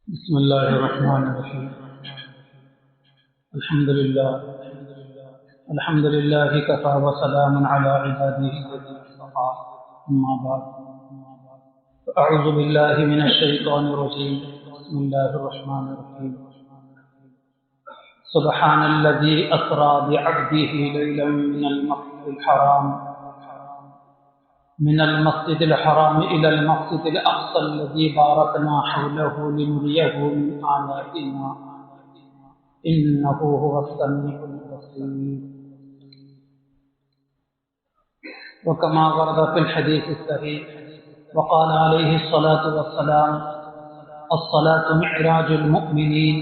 بسم الله الرحمن الرحيم. الحمد لله كفى وسلام على عباده الذين اصطفى. أما بعد، أعوذ بالله من الشيطان الرجيم. بسم الله الرحمن الرحيم. سبحان الذي أسرى بعبده ليلا من المسجد الحرام إلى المسجد الأقصى الذي باركنا حوله لنريه من آياتنا إنه هو السميع البصير. وكما ورد في الحديث الصحيح وقال عليه الصلاة والسلام: الصلاة معراج المؤمنين،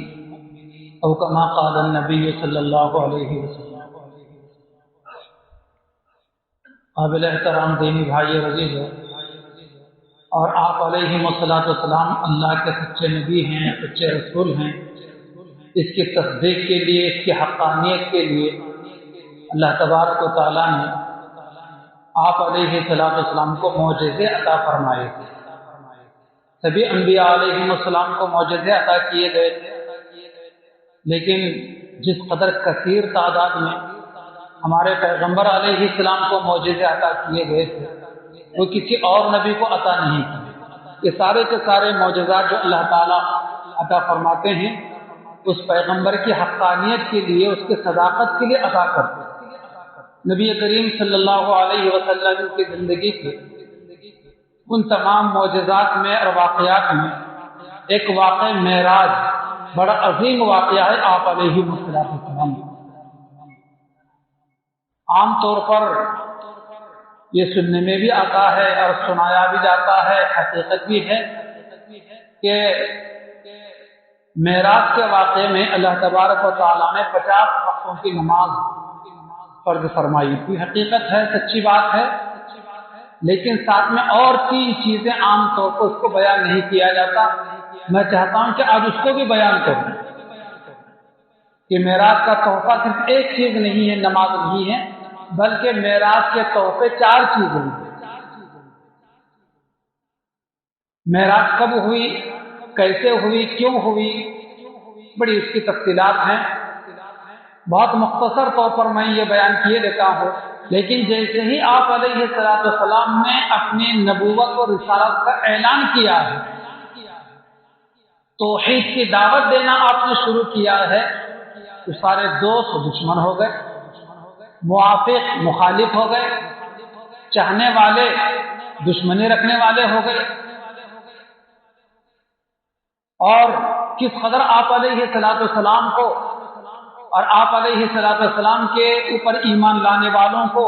أو كما قال النبي صلی اللہ علیہ وسلم. قابل احترام دینی بھائی عزیز ہے، اور آپ علیہ الصلوۃ والسلام اللہ کے سچے نبی ہیں، سچے رسول ہیں. اس کی تصدیق کے لیے، اس کی حقانیت کے لیے اللہ تبارک و تعالیٰ نے آپ علیہ الصلوۃ والسلام کو معجزے عطا فرمائے تھے. سبھی انبیاء علیہ السلام کو معجزے عطا کیے گئے تھے، لیکن جس قدر کثیر تعداد میں ہمارے پیغمبر علیہ السلام کو معجزے عطا کیے گئے تھے، وہ کسی اور نبی کو عطا نہیں کیے. یہ سارے کے سارے معجزات جو اللہ تعالیٰ عطا فرماتے ہیں، اس پیغمبر کی حقانیت کے لیے، اس کی صداقت کے لیے عطا کرتے ہیں. نبی کریم صلی اللہ علیہ وسلم کی زندگی کے ان تمام معجزات میں اور واقعات میں ایک واقعہ معراج بڑا عظیم واقعہ ہے آپ علیہ السلام. عام طور پر یہ سننے میں بھی آتا ہے اور سنایا بھی جاتا ہے، حقیقت بھی ہے کہ معراج کے واقعے میں اللہ تبارک و تعالیٰ نے 50 وقتوں کی نماز فرض فرمائی تھی. حقیقت ہے، سچی بات ہے، لیکن ساتھ میں اور 3 چیزیں عام طور پر اس کو بیان نہیں کیا جاتا. میں چاہتا ہوں کہ آج اس کو بھی بیان کروں کہ معراج کا تحفہ صرف ایک چیز نہیں ہے، نماز نہیں ہے، بلکہ معراج کے تحفے 4 چیزیں ہیں. معراج کب ہوئی، کیسے ہوئی، کیوں ہوئی، بڑی اس کی تفصیلات ہیں. بہت مختصر طور پر میں یہ بیان کیے دیتا ہوں. لیکن جیسے ہی آپ علیہ السلام نے اپنی نبوت اور رسالت کا اعلان کیا ہے، توحید کی دعوت دینا آپ نے شروع کیا ہے، تو سارے دوست دشمن ہو گئے، موافق مخالف ہو گئے، چاہنے والے دشمنی رکھنے والے ہو گئے. اور کس قدر آپ علیہ السلام کو اور آپ علیہ السلام کے اوپر ایمان لانے والوں کو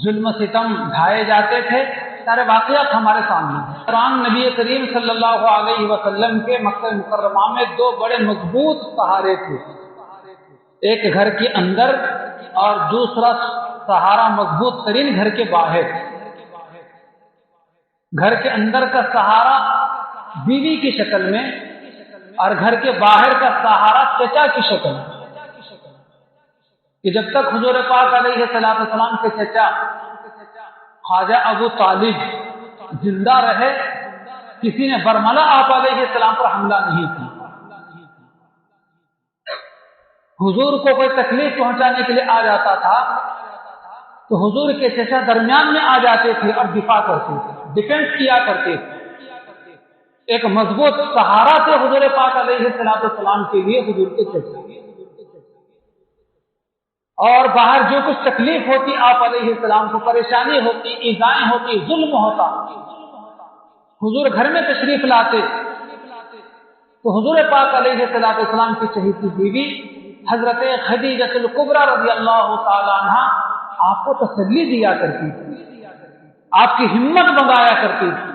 ظلم و ستم ڈھائے جاتے تھے، سارے واقعات ہمارے سامنے ہیں. قرآن نبی کریم صلی اللہ علیہ وسلم کے مکہ مکرمہ میں 2 بڑے مضبوط سہارے تھے، ایک گھر کے اندر اور دوسرا سہارا مضبوط ترین گھر کے باہر. گھر کے اندر کا سہارا بیوی کی شکل میں اور گھر کے باہر کا سہارا چچا کی شکل میں، کہ جب تک حضور پاک علیہ السلام کے چچا خواجہ ابو طالب زندہ رہے، کسی نے برملا آپ علیہ السلام پر حملہ نہیں کیا. حضور کو کوئی تکلیف پہنچانے کے لیے آ جاتا تھا تو حضور کے چچا درمیان میں آ جاتے تھے اور دفاع کرتے تھے، ڈیفینس کیا کرتے تھے. ایک مضبوط سہارا تھے حضور پاک علیہ السلام کے لیے حضور کے چچا. اور باہر جو کچھ تکلیف ہوتی آپ علیہ السلام کو، پریشانی ہوتی، ایذائیں ہوتی، ظلم ہوتا، حضور گھر میں تشریف لاتے تو حضور پاک علیہ السلام کی چہیتی بیوی حضرت خدیجہ الکبریٰ رضی اللہ تعالی عنہ آپ کو تسلی دیا کرتی تھی، آپ کی ہمت بڑھایا کرتی تھی،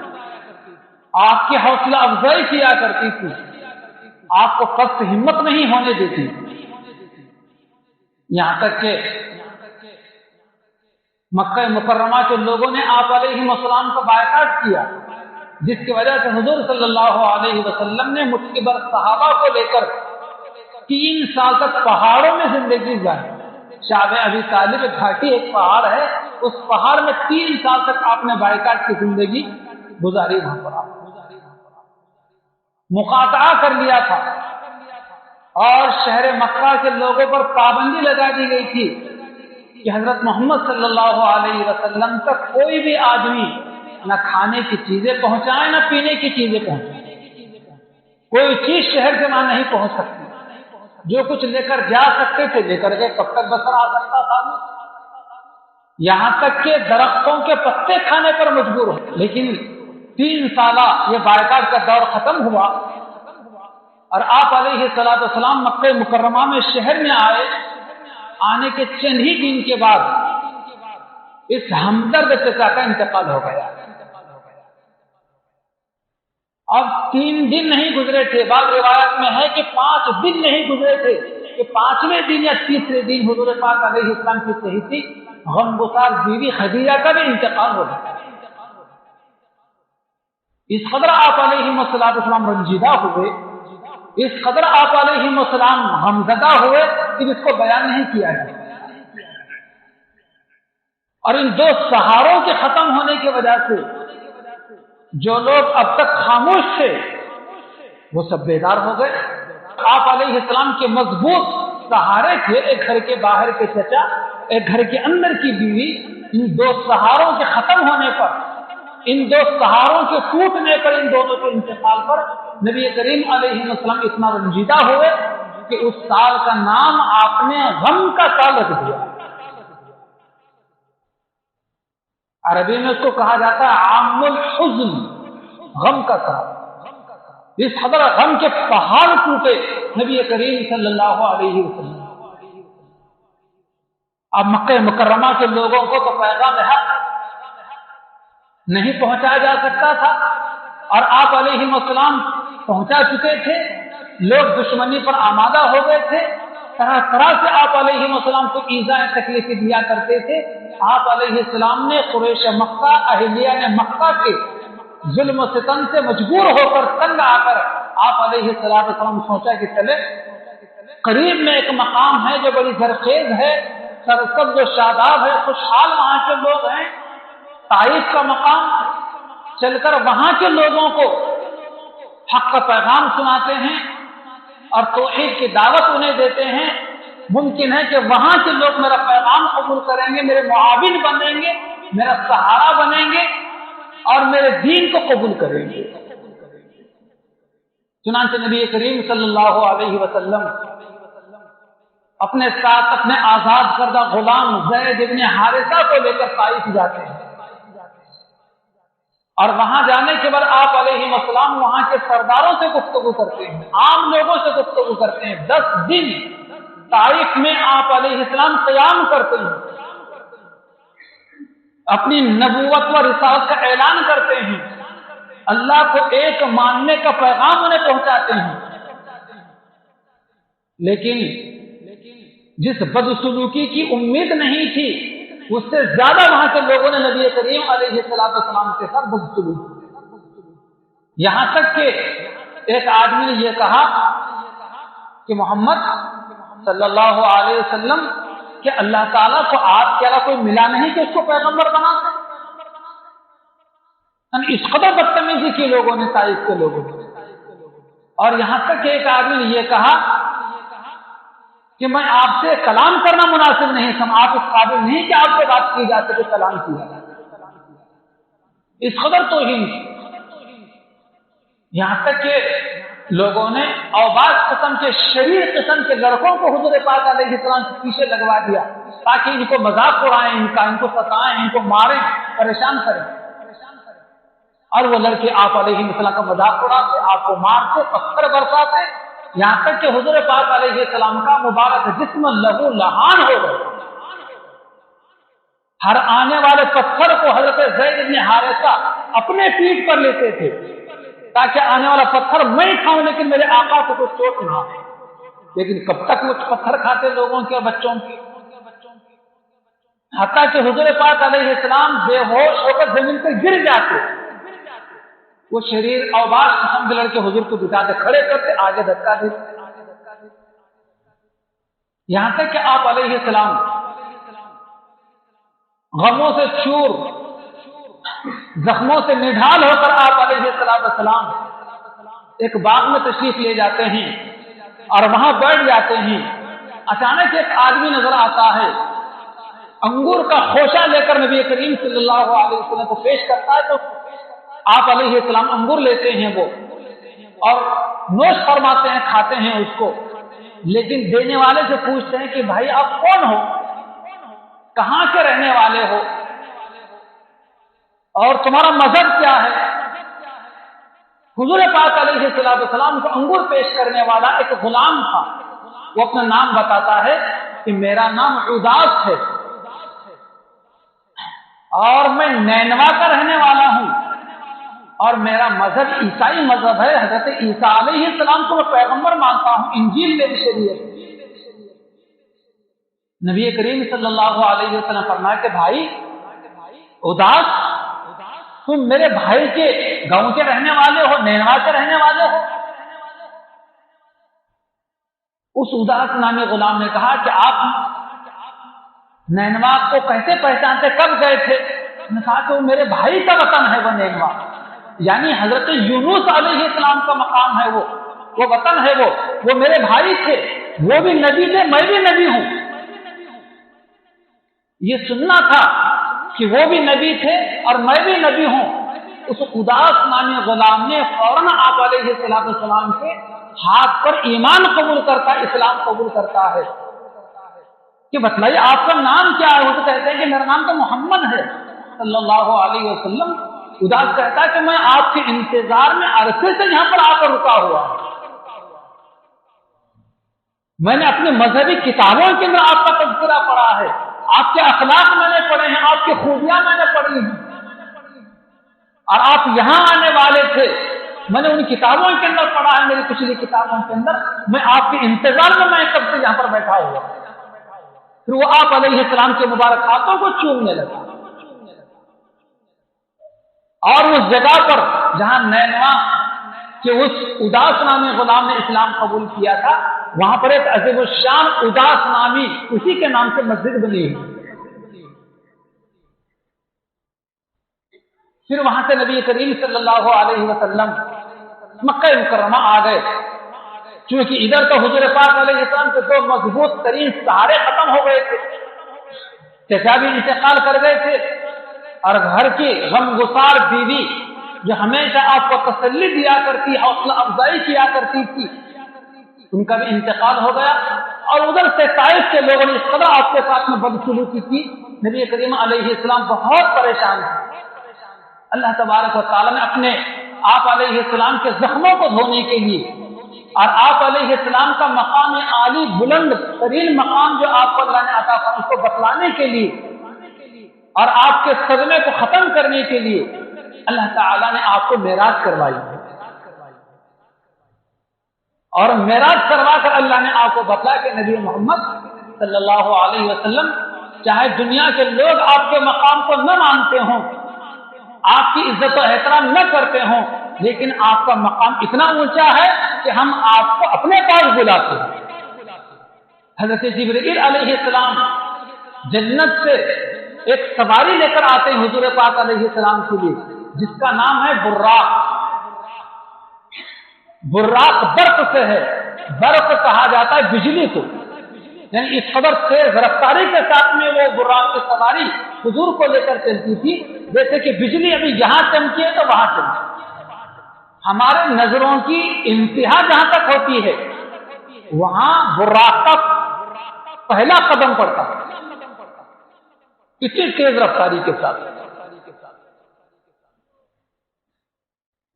آپ کی حوصلہ افزائی کیا کرتی تھی، آپ کو پست ہمت نہیں ہونے دیتی. یہاں تک کہ مکہ مکرمہ کے لوگوں نے آپ علیہ السلام کا بائیکاٹ کیا، جس کی وجہ سے حضور صلی اللہ علیہ وسلم نے مٹھی بھر صحابہ کو لے کر 3 سال تک پہاڑوں میں زندگی گزاری. شعب ابی طالب گھاٹی ایک پہاڑ ہے، اس پہاڑ میں 3 سال تک آپ نے بائیکاٹ کی زندگی گزاری. وہاں پر مقاطعہ کر لیا تھا اور شہر مکہ کے لوگوں پر پابندی لگا دی گئی تھی کہ حضرت محمد صلی اللہ علیہ وسلم تک کوئی بھی آدمی نہ کھانے کی چیزیں پہنچائے نہ پینے کی چیزیں پہنچائے، کوئی چیز شہر سے وہاں نہیں پہنچ سکتی، جو کچھ لے کر جا سکتے تھے لے کر کے کب تک بسر آ سکتا تھا، یہاں تک کہ درختوں کے پتے کھانے پر مجبور ہو۔ لیکن 3 سالہ یہ بائیکاٹ کا دور ختم ہوا اور آپ علیہ الصلوۃ والسلام مکہ مکرمہ میں شہر میں آئے۔ آنے کے چند ہی دن کے بعد اس ہمدرد چچا کا انتقال ہو گیا۔ اب 3 دن نہیں گزرے تھے، بعض روایت میں ہے کہ 5 دن نہیں گزرے تھے کہ 5ویں دن یا تیسرے دن حضور پاک علیہ السلام کی صحیح غمگسار بیوی خدیجہ کا بھی انتقال ہو گیا۔ اس قدر آپ علیہ السلام رنجیدہ ہوئے، اس قدر آپ علیہ السلام غمزدہ ہوئے کہ جس کو بیان نہیں کیا جائے۔ اور ان 2 سہاروں کے ختم ہونے کی وجہ سے جو لوگ اب تک خاموش تھے وہ سب بیدار ہو گئے۔ آپ علیہ السلام کے مضبوط سہارے تھے، ایک گھر کے باہر کے چچا، ایک گھر کے اندر کی بیوی۔ ان 2 سہاروں کے ختم ہونے پر، ان 2 سہاروں کے ٹوٹنے پر، ان دونوں کے انتقال پر نبی کریم علیہ السلام اتنا رنجیدہ ہوئے کہ اس سال کا نام آپ نے غم کا سال رکھ دیا۔ عربی میں اس کو کہا جاتا ہے عام الحزن، غم کا سال۔ اس قدر غم کے پہاڑ ٹوٹے نبی کریم صلی اللہ علیہ وسلم۔ اب مکہ مکرمہ کے لوگوں کو تو پیغام حق نہیں پہنچایا جا سکتا تھا اور آپ علیہ السلام پہنچا چکے تھے۔ لوگ دشمنی پر آمادہ ہو گئے تھے، طرح طرح سے آپ علیہ السلام کو ایذا تکلیف دیا کرتے تھے۔ آپ علیہ السلام نے قریش مکہ، اہلیہ نے مکہ کے ظلم و ستم سے مجبور ہو کر تنگ آ کر آپ علیہ السلام سوچا کہ چلے قریب میں ایک مقام ہے جو بڑی زرخیز ہے، سرسبز و شاداب ہے، خوشحال وہاں کے لوگ ہیں، طائف کا مقام، چل کر وہاں کے لوگوں کو حق کا پیغام سناتے ہیں اور توحید کی دعوت انہیں دیتے ہیں۔ ممکن ہے کہ وہاں کے لوگ میرا پیغام قبول کریں گے، میرے معاون بنیں گے، میرا سہارا بنیں گے اور میرے دین کو قبول کریں گے۔ چنانچہ نبی کریم صلی اللہ علیہ وسلم اپنے ساتھ اپنے آزاد کردہ غلام زید بن حارثہ کو لے کر طائف جاتے ہیں اور وہاں جانے کے بعد آپ علیہ السلام وہاں کے سرداروں سے گفتگو کرتے ہیں، عام لوگوں سے گفتگو کرتے ہیں۔ 10 دن طائف میں آپ علیہ السلام قیام کرتے ہیں، اپنی نبوت و رسالت کا اعلان کرتے ہیں، اللہ کو ایک ماننے کا پیغام انہیں پہنچاتے ہیں۔ لیکن جس بدسلوکی کی امید نہیں تھی اس سے زیادہ وہاں کے لوگوں نے نبی کریم علیہ السلام کے ساتھ بدسلوکی، یہاں تک کہ ایک آدمی نے یہ کہا کہ محمد صلی اللہ علیہ وسلم کہ اللہ تعالیٰ کو آپ کے علاوہ کوئی ملا نہیں کہ اس کو پیغمبر بنا دے۔ اس قدر بدتمیزی کی لوگوں نے، طائف کے لوگوں نے۔ اور یہاں تک کہ ایک آدمی نے یہ کہا کہ میں آپ سے کلام کرنا مناسب نہیں سمجھا، آپ اس قابل نہیں کہ آپ سے بات کی جا سکے، کلام کیا اس قدر توہین۔ یہاں تک کہ لوگوں نے اوباش قسم کے شریر قسم کے لڑکوں کو حضور پاک علیہ السلام کے پیچھے لگوا دیا تاکہ ان کو مذاق اڑائیں، ان کو ستائیں، ان کو ماریں، پریشان کریں۔ اور وہ لڑکے آپ علیہ السلام کا مذاق اڑاتے، آپ کو مارتے، پتھر برساتے، یہاں تک کہ حضور پاک علیہ السلام کا مبارک جسم لہو لہان ہو گئے۔ ہر آنے والے پتھر کو حضرت زید بن حارثہ اپنے پیٹھ پر لیتے تھے تاکہ آنے والا پتھر میں کھاؤں لیکن میرے آقا کو کچھ چوٹ نہ آئے۔ لیکن کب تک وہ پتھر کھاتے لوگوں کے، بچوں کے، حتیٰ کہ حضور پاک علیہ السلام بے ہوش ہو کر زمین پر گر جاتے، وہ شریر اوباش قسم کے لڑکے حضور کو بٹھاتے، کھڑے کرتے، آگے دھکا دیتے، یہاں تک کہ آپ علیہ السلام غموں سے چور، زخموں سے نڈھال ہو کر آپ علیہ السلام ایک باغ میں تشریف لے جاتے ہیں اور وہاں بیٹھ جاتے ہیں. اچانک ایک آدمی نظر آتا ہے، انگور کا خوشہ لے کر نبی کریم صلی اللہ علیہ وسلم کو پیش کرتا ہے. تو آپ علیہ السلام انگور لیتے ہیں وہ اور نوش فرماتے ہیں، کھاتے ہیں اس کو. لیکن دینے والے سے پوچھتے ہیں کہ بھائی آپ کون ہو، کہاں کے رہنے والے ہو اور تمہارا مذہب کیا ہے؟ حضور پاک علیہ السلام کو انگور پیش کرنے والا ایک غلام تھا. وہ اپنا نام بتاتا ہے کہ میرا نام عداس ہے اور میں نینوا کا رہنے والا ہوں اور میرا مذہب عیسائی مذہب ہے. حضرت عیسیٰ علیہ السلام کو میں پیغمبر مانتا ہوں، انجیل میری شریعت. نبی کریم صلی اللہ علیہ وسلم فرمایا کہ بھائی اداس، تم میرے بھائی کے گاؤں کے رہنے والے ہو، نینوا کے رہنے والے ہو؟ اس اداس نامی غلام نے کہا کہ آپ نینوا کو کیسے پہچانتے، کب گئے تھے؟ نے کہا کہ وہ میرے بھائی کا وطن ہے وہ نینوا، یعنی حضرت یونس علیہ السلام کا مقام ہے، وہ وطن ہے، وہ میرے بھائی تھے، وہ بھی نبی تھے، میں بھی نبی ہوں. یہ سننا تھا کہ وہ بھی نبی تھے اور میں بھی نبی ہوں. اس اداس نامی غلام نے فوراً آپ علیہ السلام کے ہاتھ پر ایمان قبول کرتا، اسلام قبول کرتا ہے. کہ بتلائیے آپ کا نام کیا ہے؟ وہ تو کہتے ہیں کہ میرا نام تو محمد ہے صلی اللہ علیہ وسلم. اداس کہتا ہے کہ میں آپ کے انتظار میں عرصے سے یہاں پر آ کر رکا ہوا ہوں. میں نے اپنی مذہبی کتابوں کے اندر آپ کا تذکرہ پڑھا ہے، آپ کے اخلاق میں نے پڑھے ہیں، آپ کی خوبیاں میں نے پڑھی ہیں، اور آپ یہاں آنے والے تھے. میں نے ان کتابوں کے اندر پڑھا ہے، میری پچھلی کتابوں کے اندر. میں آپ کے انتظار میں کب سے یہاں پر بیٹھا ہوا. پھر وہ آپ علیہ السلام کے مبارک ہاتھوں کو چومنے لگا اور اس جگہ پر جہاں نینوا کے اس اداس نامی غلام نے اسلام قبول کیا تھا، وہاں پر ایک عظیم الشان اداس نامی اسی کے نام سے مسجد بنی. پھر وہاں سے نبی کریم صلی اللہ علیہ وسلم مکہ مکرمہ آ گئے. چونکہ ادھر تو حضور پاک علیہ السلام کے دو مضبوط ترین سہارے ختم ہو گئے تھے، چچا بھی انتقال کر گئے تھے، اور گھر کی غم گسار بیوی جو ہمیشہ آپ کو تسلی دیا کرتی، حوصلہ افزائی کیا کرتی تھی، ان کا بھی انتقال ہو گیا. اور ادھر سے طائف کے لوگوں نے اس قدر آپ کے ساتھ میں بدسلوکی کی، نبی کریم علیہ السلام بہت پریشان تھے. اللہ تبارک و تعالیٰ نے اپنے آپ علیہ السلام کے زخموں کو دھونے کے لیے اور آپ علیہ السلام کا مقام عالی بلند ترین مقام جو آپ کو اللہ نے عطا فرمایا اس کو بتلانے کے لیے اور آپ کے صدمے کو ختم کرنے کے لیے اللہ تعالیٰ نے آپ کو معراج کروائی ہے. اور معراج کروا کر اللہ نے آپ کو بتلایا کہ نبی محمد صلی اللہ علیہ وسلم، چاہے دنیا کے لوگ آپ کے مقام کو نہ مانتے ہوں، آپ کی عزت و احترام نہ کرتے ہوں، لیکن آپ کا مقام اتنا اونچا ہے کہ ہم آپ کو اپنے پاس بلاتے ہیں. حضرت جبرائیل علیہ السلام جنت سے ایک سواری لے کر آتے ہیں حضور پاک علیہ السلام کے لیے، جس کا نام ہے براق. براق برق سے ہے، برق کہا جاتا ہے بجلی کو، یعنی اس قدر تیز رفتاری کے ساتھ میں وہ براق کی سواری حضور کو لے کر چلتی تھی جیسے کہ بجلی ابھی یہاں چمکی ہے تو وہاں چمکی. ہمارے نظروں کی انتہا جہاں تک ہوتی ہے وہاں براق کا پہلا قدم پڑتا ہے، اتنی تیز رفتاری کے ساتھ.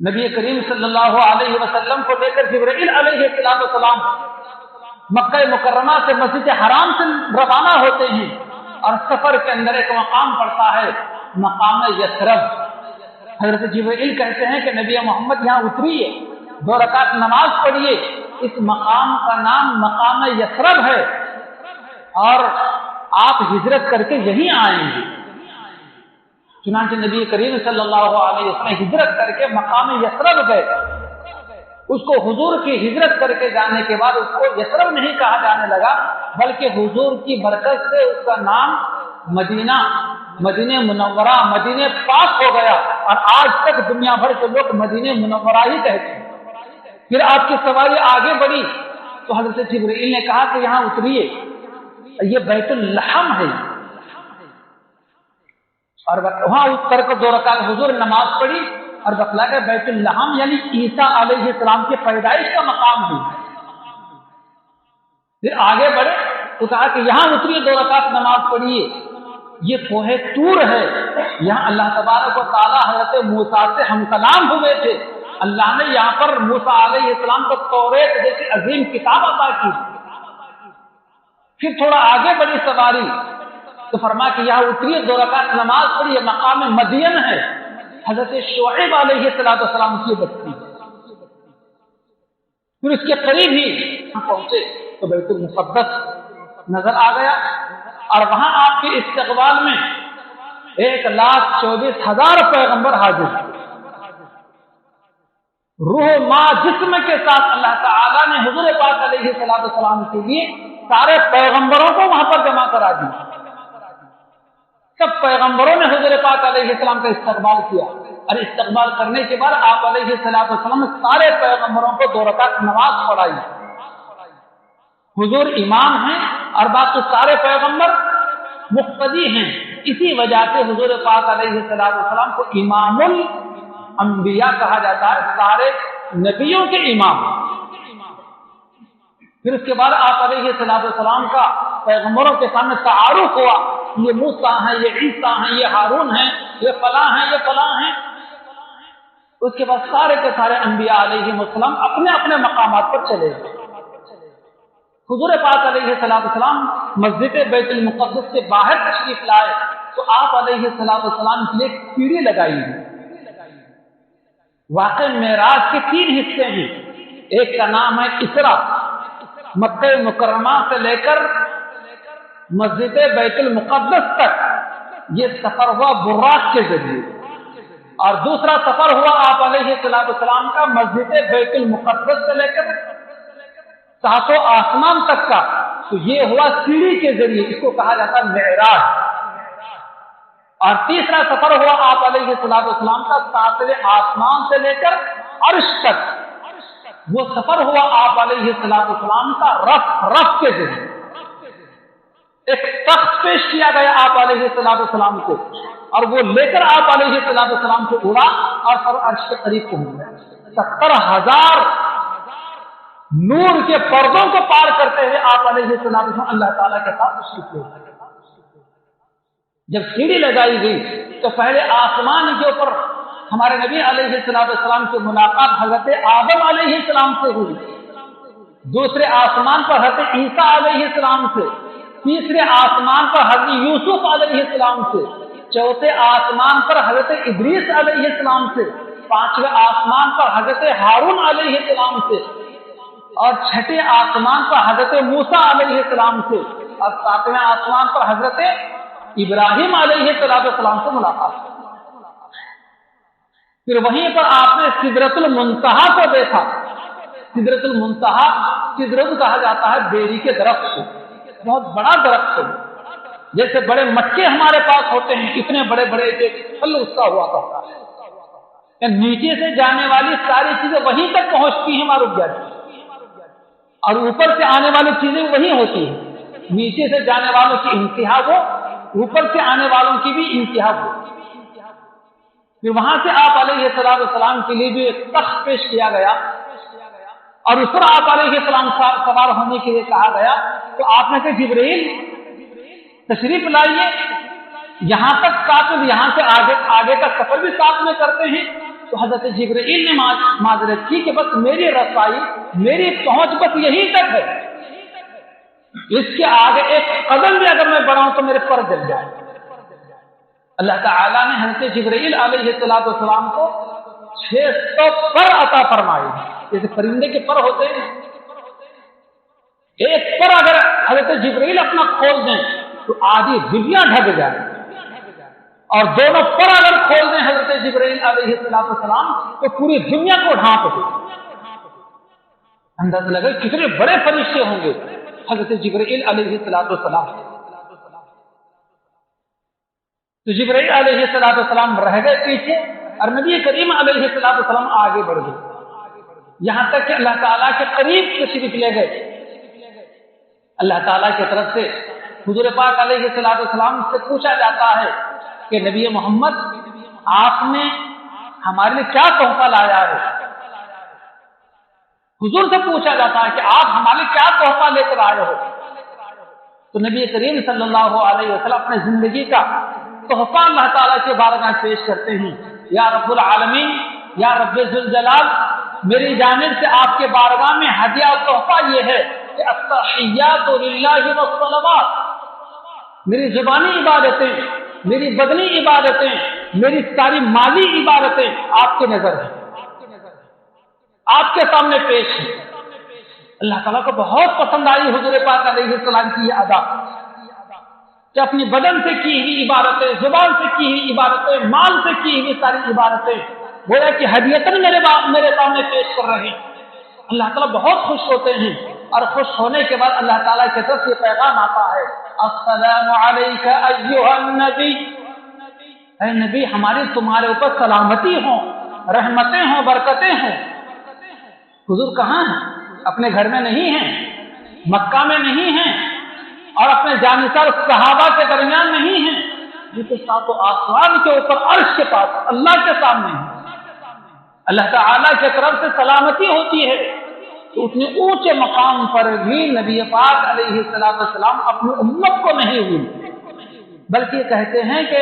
نبی کریم صلی اللہ علیہ وسلم کو لے کر جبرائیل علیہ السلام مکہ مکرمہ سے مسجد حرام سے روانہ ہوتے ہیں اور سفر کے اندر ایک مقام پڑتا ہے، مقام یثرب. حضرت جبرائیل کہتے ہیں کہ نبی محمد یہاں اتریے، 2 رکعت نماز پڑھیے، اس مقام کا نام مقام یثرب ہے اور آپ ہجرت کر کے یہیں آئیں گے. چنانچہ نبی کریم صلی اللہ علیہ وسلم ہجرت کر کے مقام یثرب گئے. اس کو حضور کی ہجرت کر کے جانے کے بعد اس کو یثرب نہیں کہا جانے لگا، بلکہ حضور کی برکت سے اس کا نام مدینہ منورہ مدینہ پاک ہو گیا، اور آج تک دنیا بھر کے لوگ مدینہ منورہ ہی کہتے ہیں. پھر آپ کی سواری آگے بڑھی تو حضرت جبرائیل نے کہا کہ یہاں اتریے، یہ بیت اللحم ہے، اور وہاں اتر کر 2 رکعت حضور نماز پڑھی اور بتلا کہ بیت اللحم یعنی عیسیٰ علیہ السلام کی پیدائش کا مقام ہے۔ پھر آگے بڑھے تو کہا کہ یہاں اتریے، 2 رکعت نماز پڑھیے، یہ کوہ طور ہے، یہاں اللہ تبارک و تعالیٰ حضرت موسیٰ سے ہم کلام ہوئے تھے، اللہ نے یہاں پر موسیٰ علیہ السلام کو توریت جیسی عظیم کتاب عطا کی۔ پھر تھوڑا آگے بڑھی سواری تو فرمایا کہ یہاں اتریے، 2 رکعت نماز پڑھی، یہ مقام مدین ہے، حضرت شعیب علیہ السلام کی بستی۔ پھر اس کے قریب ہی پہنچے تو بیت المقدس نظر آ گیا، اور وہاں آپ کے استقبال میں 1,24,000 پیغمبر حاضر، روح ما جسم کے ساتھ اللہ تعالیٰ نے حضور پاک علیہ السلام کے لیے سارے پیغمبروں کو وہاں پر جمع کرا دیا۔ سب پیغمبروں نے حضور پاک علیہ السلام کا استقبال کیا، اور استقبال کرنے کے بعد آپ علیہ السلام نے سارے پیغمبروں کو 2 رکعت نماز پڑھائی۔ حضور امام ہیں اور باقی سارے پیغمبر مقتدی ہیں، اسی وجہ سے حضور پاک علیہ السلام کو امام الانبیاء کہا جاتا ہے، سارے نبیوں کے امام۔ پھر اس کے بعد آپ علیہ السلام کا پیغمبروں کے سامنے تعارف ہوا، یہ موسیٰ ہیں، یہ عیسیٰ ہیں، یہ ہارون ہیں، یہ فلاں ہیں، یہ فلاں ہیں۔ اس کے بعد سارے کے سارے انبیاء علیہ السلام اپنے اپنے مقامات پر چلے گئے۔ حضور پاک علیہ السلام مسجد بیت المقدس کے باہر تشریف لائے تو آپ علیہ السلام کے لیے ایک سیڑھی لگائی ہے۔ واقع معراج کے 3 حصے ہیں، ایک کا نام ہے اسرا، مکہ مکرمہ سے لے کر مسجد بیت المقدس تک یہ سفر ہوا براق کے ذریعے، اور دوسرا سفر ہوا آپ علیہ السلام کا مسجد بیت المقدس سے لے کر 7 آسمان تک کا، تو یہ ہوا سیڑھی کے ذریعے، اس کو کہا جاتا ہے معراج۔ اور تیسرا سفر ہوا آپ علیہ السلام کا 7ویں آسمان سے لے کر عرش تک، وہ سفر ہوا آپ علیہ السلام کا رف کے ذریعے۔ ایک تخت پیش کیا گیا آپ علیہ السلام کو، اور وہ لے کر آپ علیہ السلام کو اڑا اور عرش کے قریب پہنچ گیا۔ 70,000 نور کے پردوں کو پار کرتے ہوئے آپ علیہ السلام اللہ تعالیٰ کے ساتھ تشریف لے گئے۔ جب سیڑھی لگائی گئی تو پہلے آسمان کے اوپر ہمارے نبی علیہ السلام کی ملاقات حضرت آدم علیہ السلام سے ہوئی، دوسرے آسمان پر حضرت عیسیٰ علیہ السلام سے، تیسرے آسمان پر حضرت یوسف علیہ السلام سے، چوتھے آسمان پر حضرت ادریس علیہ السلام سے، 5ویں آسمان پر حضرت ہارون علیہ السلام سے، اور 6ٹھے آسمان پر حضرت موسیٰ علیہ السلام سے، اور 7ویں آسمان پر حضرت ابراہیم علیہ السلام سے ملاقات۔ پھر وہیں پر آپ نے سدرۃ المنتہا کو دیکھا۔ سدرۃ المنتہا، سدرۃ کہا جاتا ہے بیری کے درخت کو، بہت بڑا درخت ہے، جیسے بڑے مٹکے ہمارے پاس ہوتے ہیں، اتنے بڑے بڑے پھل اس کا ہوا کرتا ہے، نیچے سے جانے والی ساری چیزیں وہیں تک پہنچتی ہیں اور رک جاتی ہیں، اور اوپر سے آنے والی چیزیں وہیں ہوتی ہیں، نیچے سے جانے والوں کی انتہا وہ، اوپر سے آنے والوں کی بھی انتہا وہ۔ پھر وہاں سے آپ علیہ السلام کے لیے بھی ایک تخت پیش کیا گیا، اور اس پر آپ علیہ السلام سوار ہونے کے لیے کہا گیا، تو آپ نے کہا جبرائیل تشریف لائیے، یہاں تک ساتھ، یہاں سے آگے کا سفر بھی ساتھ میں کرتے ہیں۔ تو حضرت جبرائیل نے معذرت کی کہ بس میری رسائی، میری پہنچ بس یہیں تک ہے، اس کے آگے ایک قدم بھی اگر میں بڑھاؤں تو میرے پر جل جائے۔ اللہ تعالیٰ نے حضرت جبرائیل علیہ السلام کو 600 پر عطا فرمائی، جیسے پرندے کے پر ہوتے ہیں، ایک پر اگر حضرت جبرائیل اپنا کھول دیں تو آدھی دنیا ڈھک جائے، اور دونوں پر اگر کھول دیں حضرت جبرائیل علیہ السلام تو پوری دنیا کو ڈھانپ دے۔ اندازہ لگے کتنے بڑے فرشتے ہوں گے حضرت جبرائیل علیہ السلام۔ تو جبرائیل علیہ السلام رہ گئے پیچھے، اور نبی کریم علیہ السلام آگے بڑھ گئے۔ یہاں تک کہ اللہ تعالیٰ کے قریب تشریف لے گئے۔ اللہ تعالیٰ کی طرف سے حضور پاک علیہ السلام سے پوچھا جاتا ہے کہ نبی محمد آپ نے ہمارے لیے کیا تحفہ لایا ہے؟ حضور سے پوچھا جاتا ہے کہ آپ ہمارے لیے کیا تحفہ لے کر آئے ہو؟ تو نبی کریم صلی اللہ علیہ وسلم اپنے زندگی کا تحفہ اللہ تعالیٰ کے بارگاہ میں پیش کرتے ہیں۔ یا رب العالمین، یا رب ذوالجلال، میری جانب سے آپ کے بارگاہ میں ہدیہ اور تحفہ یہ ہے کہ التحیات للہ والصلوات، میری زبانی عبادتیں، میری بدنی عبادتیں، میری ساری مالی عبادتیں آپ کے نظر ہیں، آپ کے سامنے پیش ہیں۔ اللہ تعالیٰ کو بہت پسند آئی حضور پاک علیہ السلام کی یہ ادا کہ اپنی بدن سے کی ہوئی عبادتیں، زبان سے کی ہوئی عبادتیں، مال سے کی ہوئی ساری عبادتیں گویا کہ ہدیتاً میرے سامنے پیش کر رہے ہیں۔ اللہ تعالیٰ بہت خوش ہوتے ہیں، اور خوش ہونے کے بعد اللہ تعالیٰ کی طرف سے پیغام آتا ہے، السلام علیک ایھا النبی، اے نبی ہماری تمہارے اوپر سلامتی ہوں، رحمتیں ہوں، برکتیں ہوں۔ حضور کہاں ہیں؟ اپنے گھر میں نہیں ہیں، مکہ میں نہیں ہیں، اور اپنے جانشین صحابہ کے درمیان نہیں ہیں، یہ تو ساتوں آسمان کے اوپر عرش کے پاس اللہ کے سامنے ہیں۔ اللہ تعالیٰ کی طرف سے سلامتی ہوتی ہے تو اتنے اونچے مقام پر بھی نبی پاک علیہ السلام اپنی امت کو نہیں ہوئی، بلکہ کہتے ہیں کہ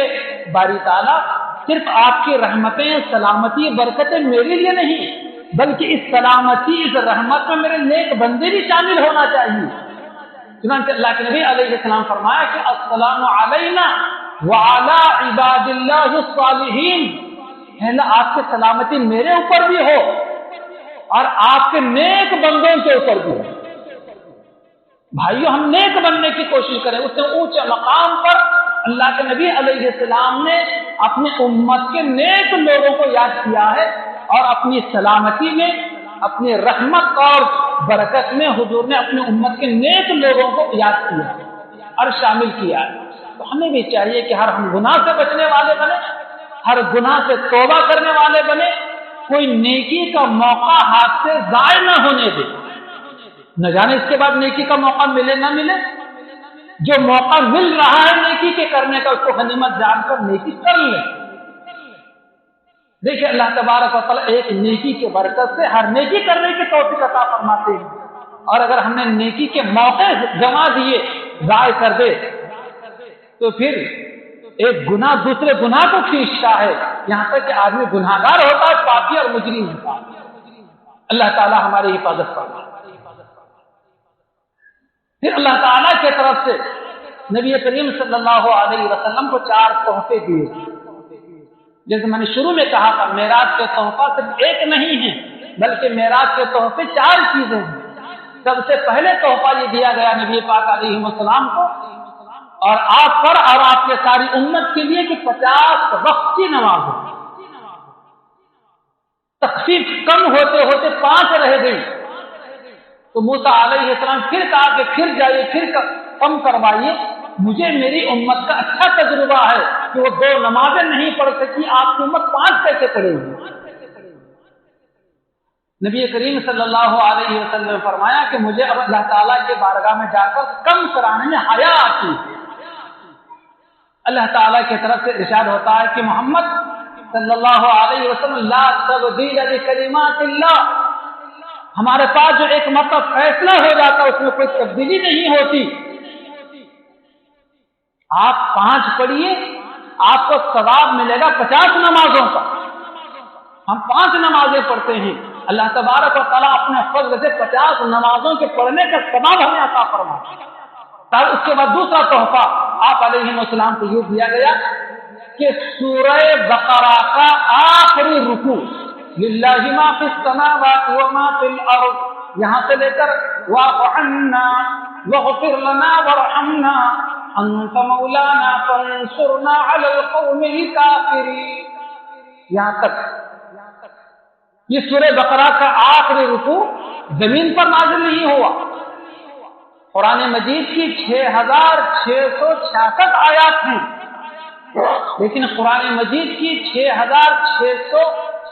باری تعالیٰ صرف آپ کی رحمتیں، سلامتی، برکتیں میرے لیے نہیں، بلکہ اس سلامتی، اس رحمت میں میرے نیک بندے بھی شامل ہونا چاہیے۔ چنانچہ اللہ کے نبی علیہ السلام فرمایا کہ السلام علینا وعلی عباد اللہ الصالحین، اللہ آپ کی سلامتی میرے اوپر بھی ہو اور آپ کے نیک بندوں کے اوپر بھی ہو۔ بھائیو، ہم نیک بننے کی کوشش کریں۔ اتنے اونچے مقام پر اللہ کے نبی علیہ السلام نے اپنی امت کے نیک لوگوں کو یاد کیا ہے، اور اپنی سلامتی میں، اپنی رحمت اور برکت میں حضور نے اپنی امت کے نیک لوگوں کو یاد کیا اور شامل کیا ہے۔ تو ہمیں بھی چاہیے کہ ہر ہم گناہ سے بچنے والے بنے، ہر گناہ سے توبہ کرنے والے بنے، کوئی نیکی کا موقع ہاتھ سے ضائع نہ ہونے دے، نہ جانے اس کے بعد نیکی کا موقع ملے نہ ملے۔ جو موقع مل رہا ہے نیکی کے کرنے کا، اس کو غنیمت جان کر نیکی کر لیں۔ دیکھیں اللہ تبارک و تعالیٰ ایک نیکی کے برکت سے ہر نیکی کرنے کی توفیق عطا فرماتے ہیں، اور اگر ہم نے نیکی کے موقع گنوا دیے، ضائع کر دے، تو پھر ایک گناہ دوسرے گناہ کو کھینچتا ہے، یہاں تک کہ آدمی گناہگار ہوتا ہے، پاپی اور مجرم ہوتا ہے۔ اللہ تعالیٰ ہماری حفاظت فرمائے۔ پھر اللہ تعالیٰ کی طرف سے نبی کریم صلی اللہ علیہ وسلم کو 4 تحفے دیے۔ جیسے میں نے شروع میں کہا تھا، معراج کے تحفہ صرف ایک نہیں ہے، بلکہ معراج کے تحفے 4 چیزیں ہیں۔ سب سے پہلے تحفہ یہ دیا گیا نبی پاک علیہ السلام کو اور آپ پر اور آپ کے ساری امت کے لیے کہ 50 وقت کی نماز ہو۔ تخفیف کم ہوتے ہوتے 5 رہ گئی، تو موسیٰ علیہ السلام پھر کہا کہ پھر جائیے، پھر کم کروائیے، مجھے میری امت کا اچھا تجربہ ہے کہ وہ 2 نمازیں نہیں پڑھ سکی، آپ کی امت 5 کیسے پڑھے گی؟ نبی کریم صلی اللہ علیہ وسلم نے فرمایا کہ مجھے اب اللہ تعالیٰ کے بارگاہ میں جا کر کم کرانے میں حیا آتی ہے۔ اللہ تعالیٰ کی طرف سے ارشاد ہوتا ہے کہ محمد صلی اللہ علیہ وسلم لا تبدیل لکلمات اللہ، ہمارے پاس جو ایک مرتبہ فیصلہ ہو جاتا ہے اس میں کوئی تبدیلی نہیں ہوتی۔ آپ 5 پڑھیے، آپ کو ثواب ملے گا 50 نمازوں کا۔ ہم 5 نمازیں پڑھتے ہیں، اللہ تبارک و تعالیٰ اپنے فضل سے 50 نمازوں کے پڑھنے کا ثواب ہمیں عطا فرمائے۔ اس کے بعد دوسرا تحفہ آپ علیہ السلام کو یہ دیا گیا کہ سورہ بقرہ کا آخری رکوع، للہ ما فی السماوات وما فی الارض، یہاں سے لے کر واعف عنا واغفر لنا وارحمنا انت مولانا فانصرنا علی القوم الکافرین، یہاں تک یہ سورہ بقرہ کا آخری رکوع زمین پر نازل نہیں ہوا۔ قرآن مجید کی 6666 آیات ہیں، لیکن قرآن مجید کی 6666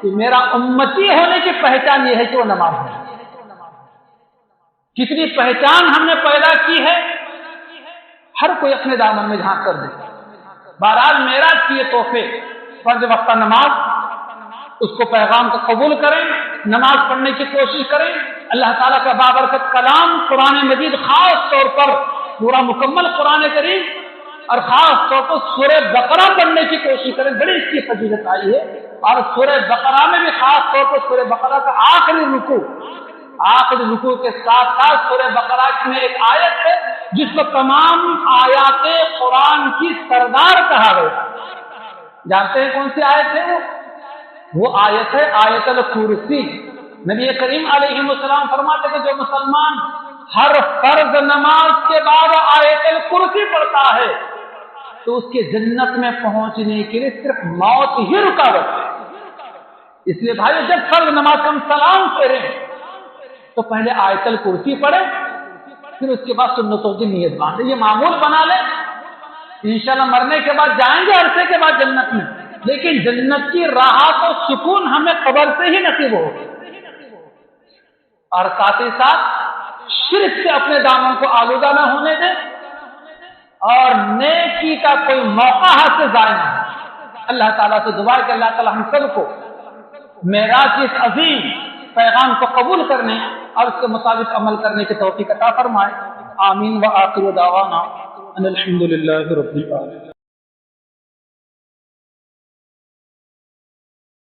کہ میرا امتی ہونے کی پہچان یہ ہے کہ وہ نماز ہے. کتنی پہچان ہم نے پیدا کی ہے، ہر کوئی اپنے دامن میں جھانک کر دے. بہرحال میرا کیے تحفے فرض وقت نماز، اس کو پیغام کو قبول کریں، نماز پڑھنے کی کوشش کریں. اللہ تعالیٰ کا بابرکت کلام قرآن مجید، خاص طور پر پورا مکمل قرآن کریم، اور خاص طور پر سورہ بقرہ پڑھنے کی کوشش کریں. بڑی اس کی فضیلت آئی ہے. اور سورہ بقرہ میں بھی خاص طور پر سورہ بقرہ کا آخری رکوع کے ساتھ ساتھ سورہ بقرہ میں ایک آیت ہے جس کو تمام آیات قرآن کی سردار کہا گیا. جانتے ہیں کون سی آیت ہے وہ آیت ہے آیت الکرسی. نبی کریم علیہ السلام فرماتے کہ جو مسلمان ہر فرض نماز کے بعد آیت الکرسی پڑھتا ہے تو اس کے جنت میں پہنچنے کے لیے صرف موت ہی رکاوٹ ہے. اس لیے بھائی جب فرض نماز کا ہم سلام پھیریں تو پہلے آیت الکرسی پڑھیں، پھر اس کے بعد سنتوں کی نیت باندھیں. یہ معمول بنا لیں. انشاءاللہ مرنے کے بعد جائیں گے عرصے کے بعد جنت میں، لیکن جنت کی راحت و سکون ہمیں قبر سے ہی نصیب ہو. اور ساتھ ہی ساتھ شرک سے اپنے دامن کو آلودہ نہ ہونے دیں اور نیکی کا کوئی موقع ہاتھ سے ضائع نہ ہو. اللہ تعالیٰ سے دعا ہے کہ اللہ تعالیٰ ہم سب کو معراج کی اس عظیم پیغام کو قبول کرنے اور اس کے مطابق عمل کرنے کی توفیق عطا فرمائے. آمین. وآخر دعوانا ان الحمد للہ رب العالمین.